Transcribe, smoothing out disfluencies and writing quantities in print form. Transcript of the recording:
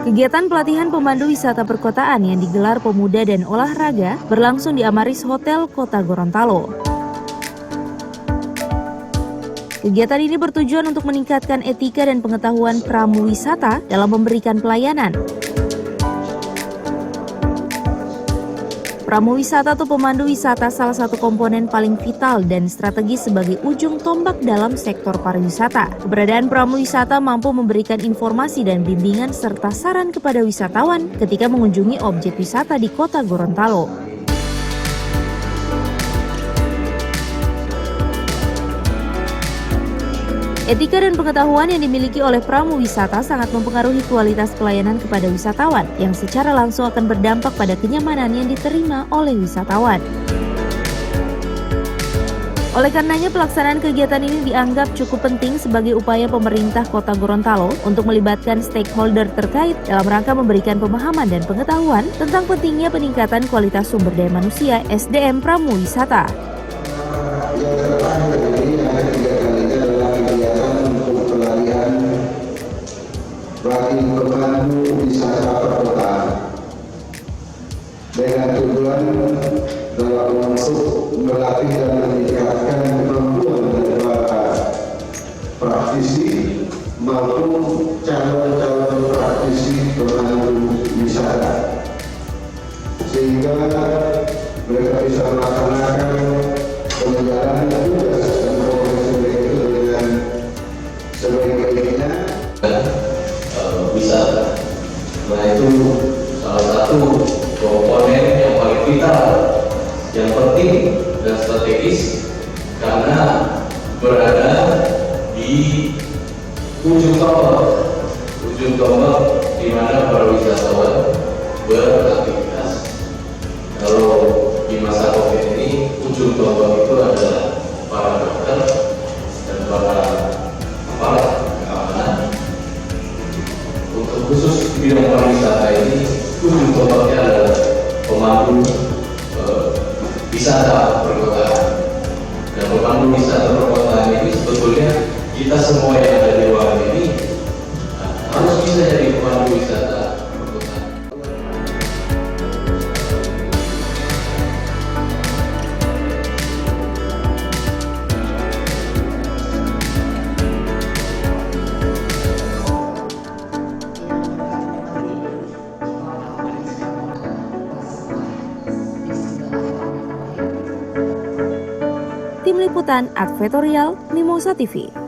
Kegiatan pelatihan pemandu wisata perkotaan yang digelar Pemuda dan Olahraga berlangsung di Amaris Hotel Kota Gorontalo. Kegiatan ini bertujuan untuk meningkatkan etika dan pengetahuan pramuwisata dalam memberikan pelayanan. Pramuwisata atau pemandu wisata salah satu komponen paling vital dan strategis sebagai ujung tombak dalam sektor pariwisata. Keberadaan pramuwisata mampu memberikan informasi dan bimbingan serta saran kepada wisatawan ketika mengunjungi objek wisata di Kota Gorontalo. Etika dan pengetahuan yang dimiliki oleh pramuwisata sangat mempengaruhi kualitas pelayanan kepada wisatawan yang secara langsung akan berdampak pada kenyamanan yang diterima oleh wisatawan. Oleh karenanya pelaksanaan kegiatan ini dianggap cukup penting sebagai upaya pemerintah Kota Gorontalo untuk melibatkan stakeholder terkait dalam rangka memberikan pemahaman dan pengetahuan tentang pentingnya peningkatan kualitas sumber daya manusia SDM pramuwisata. Bagi pemandu wisata perkotaan dengan tujuan dalam untuk melatih dan meningkatkan kemampuan daripada praktisi maupun calon-calon praktisi pemandu wisata sehingga mereka bisa melaksanakan penjalanan tugas dan profesi mereka dengan sebaik-baiknya. Wisata. Nah itu salah satu komponen yang paling vital, yang penting dan strategis karena berada di ujung tombak di mana para wisatawan beraktivitas. Kalau di masa COVID ini ujung tombak itu adalah para dokter dan para aparat keamanan. Untuk khusus bidang pariwisata ini, ujung tombaknya adalah pemandu wisata perkotaan. Dan pemandu wisata perkotaan ini sebetulnya kita semua yang ada di ruangan ini harus bisa jadi pemandu wisata perkotaan. Tim Liputan Advertorial Mimosa TV.